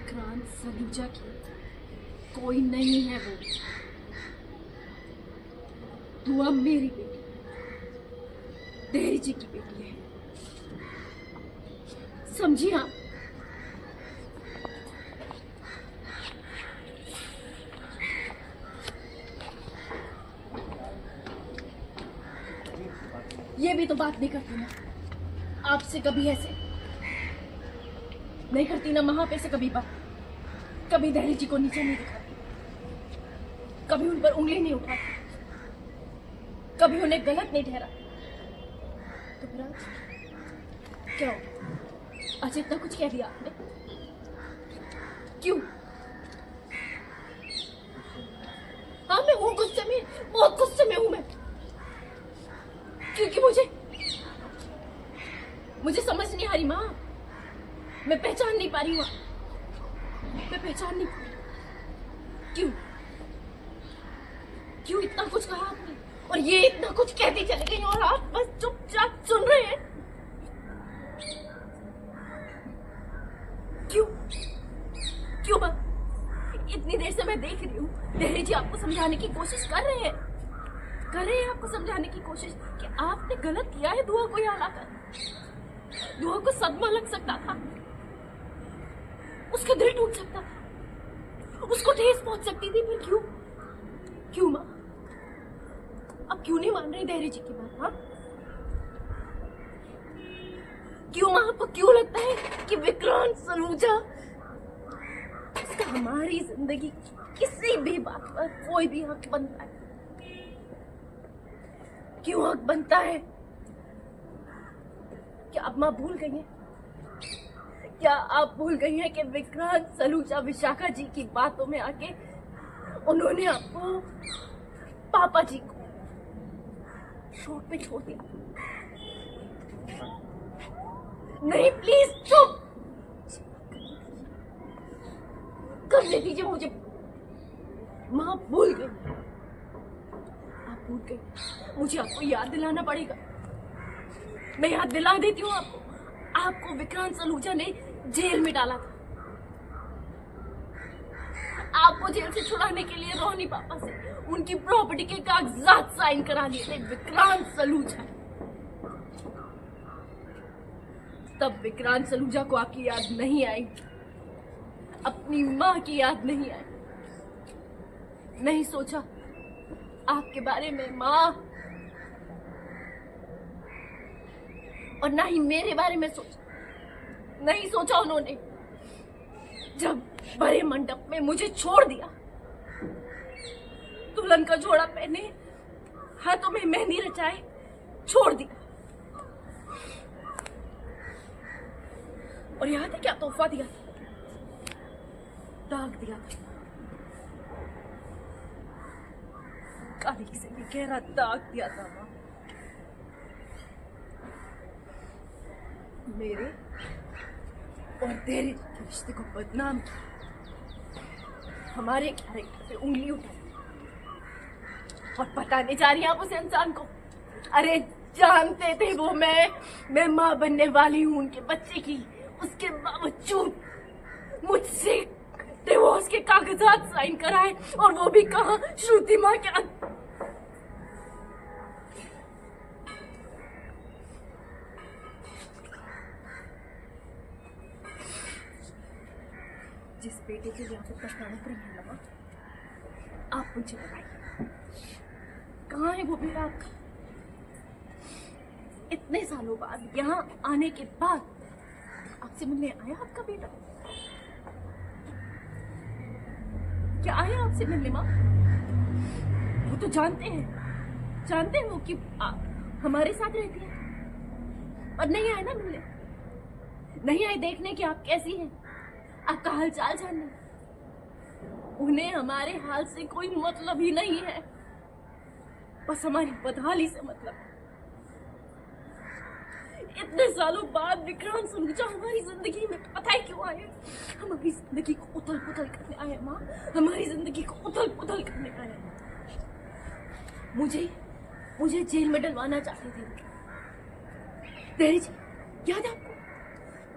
विक्रांत सलूजा की कोई नहीं है वो। तू अब मेरी बेटी, देहरी जी की बेटी है, समझी आप? ये भी तो बात नहीं करती ना आपसे, कभी ऐसे नहीं करती ना वहां पे से कभी बात, कभी देहरी जी को नीचे नहीं दिखाती, कभी उन पर उंगली नहीं उठाती, कभी उन्हें गलत नहीं ठहरा। तो फिर आज क्या हो, आज इतना कुछ कह दिया आपने, क्यों? हाँ मैं हूं गुस्से में, बहुत गुस्से में हूं मैं, क्योंकि मुझे समझ नहीं आ रही माँ, मैं पहचान नहीं पा रही हूँ, मैं पहचान नहीं पा रही। क्यों इतना कुछ कहा आपने और ये इतना कुछ कहती चली गई और आप बस चुपचाप सुन रहे हैं? क्यों माँ? इतनी देर से मैं देख रही हूँ देहरी जी आपको समझाने की कोशिश कर रहे हैं आपको समझाने की कोशिश कि आपने गलत किया है दुआ को यहाँ लाकर। दुआ को सदमा लग सकता था, उसका दिल टूट सकता था, उसको ठेस पहुंच सकती थी, फिर क्यों माँ? अब क्यों नहीं मान रही देहरी जी की बात? हाँ क्यों माँ? आपको क्यों लगता है कि विक्रांत सलूजा इसका हमारी जिंदगी किसी भी बात पर कोई भी हक बनता है? क्यों हक बनता है? क्या अब माँ भूल गई है? क्या आप भूल गई हैं कि विक्रांत सलूजा विशाखा जी की बातों में आके उन्होंने आपको, पापा जी को शोक पे छोड़ दिया? नहीं प्लीज चुप करने दीजिए मुझे। माँ भूल गई, आप भूल गई, मुझे आपको याद दिलाना पड़ेगा। मैं याद दिला देती हूँ आपको विक्रांत सलूजा ने जेल में डाला था, आपको जेल से छुड़ाने के लिए रोहनी पापा से उनकी प्रॉपर्टी के कागजात साइन करा लिए थे विक्रांत सलूजा। तब विक्रांत सलूजा को आपकी याद नहीं आई, अपनी माँ की याद नहीं आई, नहीं सोचा आपके बारे में माँ, और ना ही मेरे बारे में सोचा। नहीं सोचा उन्होंने, जब बड़े मंडप में मुझे छोड़ दिया, दुल्हन का जोड़ा पहने, हाथों में मेहंदी रचाए छोड़ दिया। और याद है क्या तोहफा दिया था? दाग दिया था, काली से भी गहरा दाग दिया था माँ। मेरे और तेरे रिश्ते को बदनाम किया, हमारे कैरेक्टर पे उंगली उठाई, और बताने जा रही आप उस इंसान को? अरे जानते थे वो मैं माँ बनने वाली हूँ उनके बच्चे की, उसके बावजूद मुझसे डिवोर्स के कागजात साइन कराए, और वो भी कहाँ, श्रुति माँ के। जिस बेटे के लिए आप इतना तड़प रही हैं ना, आप मुझे बताइए कहाँ है वो बेटा आपका? इतने सालों बाद, यहाँ आने के बाद आपसे मिलने आया आपका बेटा? क्या आया आपसे मिलने माँ? वो तो जानते हैं वो कि हमारे साथ रहती है, और नहीं आए ना मिलने, नहीं आए देखने कि आप कैसी हैं, आपका हाल चाल जानने। उन्हें हमारे हाल से कोई मतलब ही नहीं है, बस हमारी बदहाली से मतलब है। इतने सालों बाद विक्रांत सलूजा हमारी जिंदगी में पता है क्यों आए? हमारी जिंदगी को उथल पुथल करने आए माँ, हमारी जिंदगी को उथल पुथल करने आए। मुझे जेल में डलवाना चाहते थे देहरी जी, याद है आपको?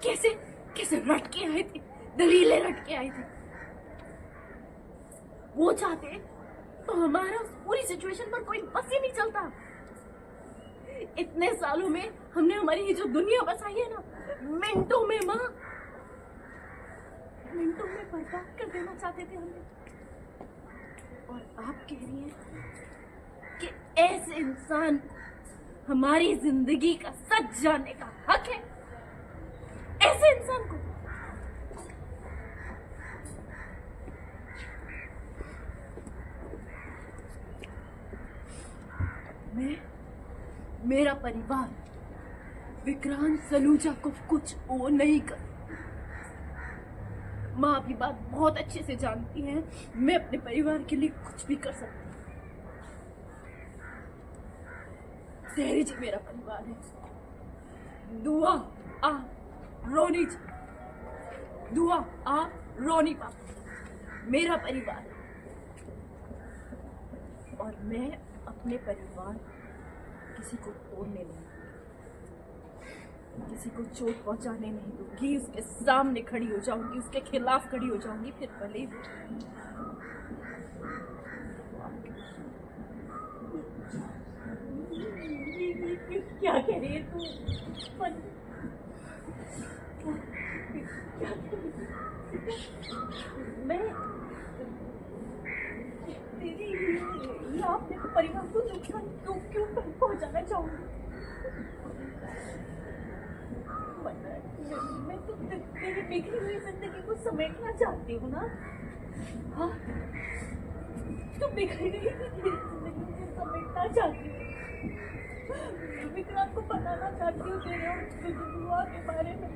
कैसे रट के आए थे, दलीलें रट के आए थे। वो चाहते तो हमारा उस पूरी सिचुएशन पर कोई बस ही नहीं चलता। इतने सालों में हमने हमारी ये जो दुनिया बसाई है ना, मिनटों में माँ, मिनटों में बर्बाद कर देना चाहते थे हमने। और आप कह रही हैं कि ऐसे इंसान को हमारी जिंदगी का सच जानने का हक है? ऐसे इंसान को मेरा परिवार विक्रांत सलूजा को कुछ वो नहीं कर। माँ भी बात बहुत अच्छे से जानती है, मैं अपने परिवार के लिए कुछ भी कर सकती हूँ। सहरी जी मेरा परिवार है। दुआ आ रोनी जी, दुआ आ रोनी पापा मेरा परिवार है। और मैं अपने परिवार किसी को तोड़ने नहीं, किसी को चोट पहुंचाने नहीं दूंगी। उसके सामने खड़ी हो जाऊंगी, उसके खिलाफ खड़ी हो जाऊंगी, फिर भले ही क्या कह रही है तू? मैं तेरी ये आपने परिवार को नुकसान क्यों पहुंचाना चाहूंगी? मैं तो तेरी बिखरी हुई जिंदगी को समेटना चाहती हूँ ना। हाँ, तो बिखरी हुई तेरी जिंदगी को समेटना चाहती हूँ। विक्रांत को बताना चाहती हूँ तेरे और दुआ के बारे में।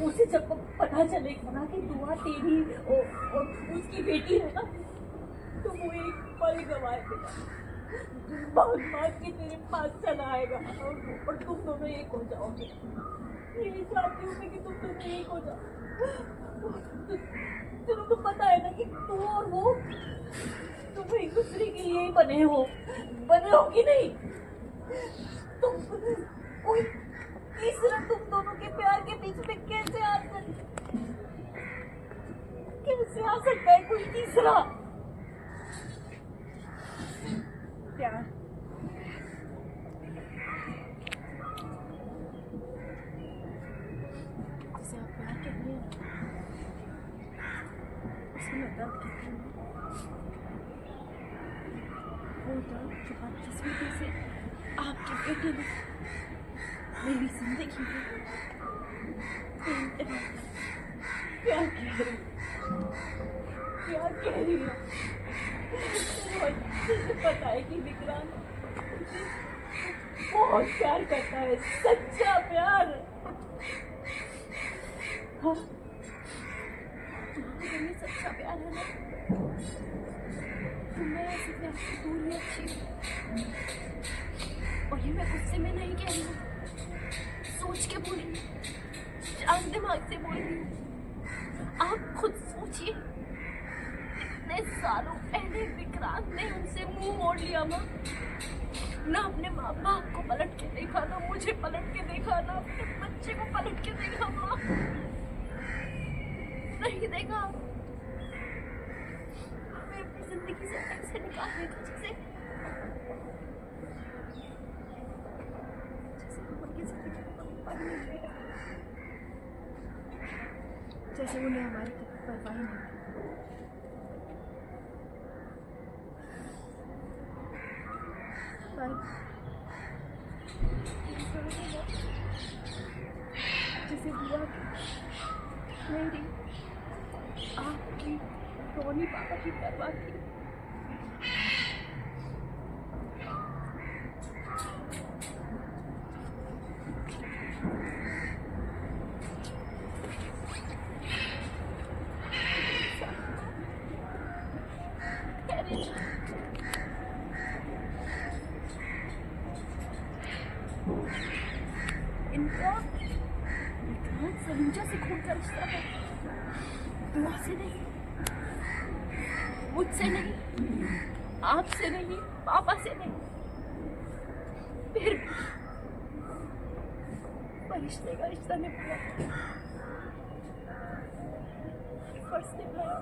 उसे जब पता चलेगा ना कि दुआ तेरी और उसकी बेटी है ना, तो वो एक पल गवाए भाग के तेरे पास चला आएगा और तुम दोनों एक हो जाओगे। यही चाहती हूँ मैं कि तुम दोनों एक हो जाओ। तुम्हें तो पता है ना कि तू और वो तुम एक दूसरे के लिए ही बने हो कि नहीं? तुम कोई तीसरा तुम दोनों के प्यार के बीच में कैसे आ सकता है कोई तीसरा? प्यार जिसे आप प्यार कहते हैं उसमें मैं दर्द कहती हूँ। वो दर्द जो बदकिस्मती से आपके बेटे ने मेरी जिंदगी में प्यार कह रही है। तुझे पता है कि विक्रांत बहुत प्यार करता है, सच्चा प्यार। हाँ, तुम्हारे सच्चा प्यार है ना, तो मैं ऐसे प्यार से दूर ही अच्छी हूँ। और ये मैं गुस्से में नहीं कह रही हूँ, सोच के बोली, शांत दिमाग से बोल रही हूँ। आप खुद सोचिए, इतने सालों पहले विक्रांत ने उनसे मुंह मोड़ लिया माँ। ना अपने माँ बाप को पलट के देखा, ना मुझे पलट के देखा, ना अपने बच्चे को पलट के देखा माँ, नहीं देखा। हमें अपनी जिंदगी से ऐसे निकालने का जैसे जैसे उन्हें हमारी परवाह नहीं थी। जैसे हुआ मेरी आपकी रोनी पापा की परवाह थी। इनका विक्रांत सलूजा से खून का रिश्ता है, दुआ से नहीं, मुझसे नहीं, आपसे नहीं, पापा से नहीं। फिर रिश्ते का रिश्ता निभाया, फर्ज निभाया।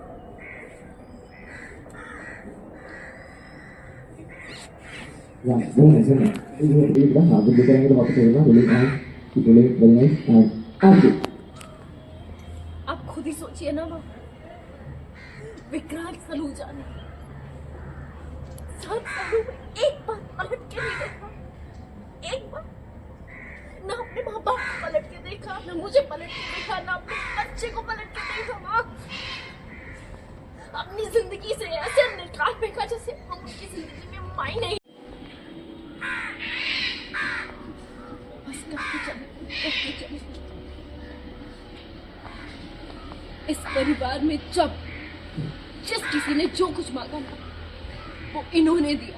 Yeah, very nice, very nice. You have to read the habit, look at the water table, really nice, keep really very nice, and action. आप खुद ही सोचिए ना माँ, विक्रांत सलूजा ने 7 सालों में एक बार पलट के नहीं देखा, एक बार ना अपने माँ बाप को पलट के देखा, ना मुझे पलट के देखा, ना अपने बच्चे को पलट के देखा। माँ अपनी जिंदगी से ऐसे निकाल फेंका जैसे हम उनकी जिंदगी में मायने ही। बस करते चले। इस परिवार में जब जिस किसी ने जो कुछ मांगा ना, वो इन्होंने दिया।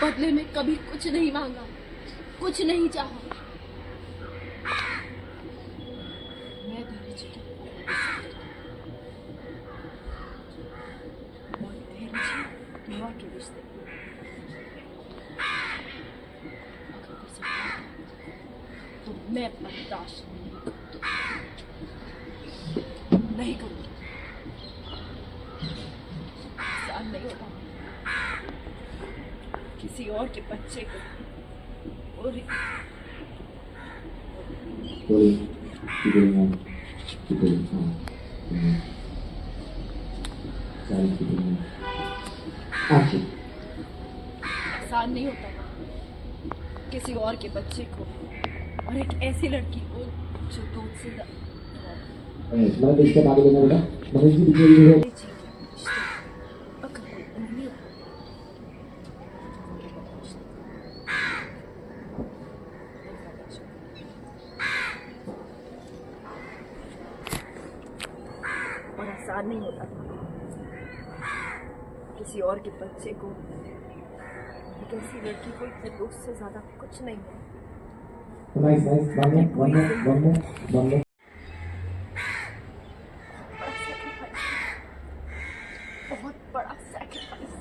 बदले में कभी कुछ नहीं मांगा, कुछ नहीं चाहा। मैं भी चुकी और के रिश्ते अगर किसी तो मैं बर्दाश्त नहीं करूंगी। आसान नहीं होता किसी और के बच्चे को और Slowly, keep going on, keep going on. Silence, keep going on. Action. आसान नहीं होता किसी और के बच्चे को और एक ऐसी लड़की को जो दूध से मैं तो इसके आगे लेना बेटा, मनीष जी पीछे ये है। अगर कोई उंगली और आसान नहीं होता किसी और के बच्चे को एक ऐसी लड़की को इतने दोस्त से ज्यादा कुछ नहीं है। Nice, nice. One more. बहुत बड़ा सैक्रिफाइस।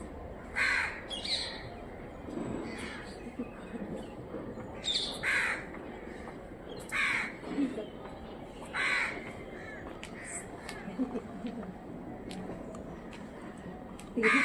तेरी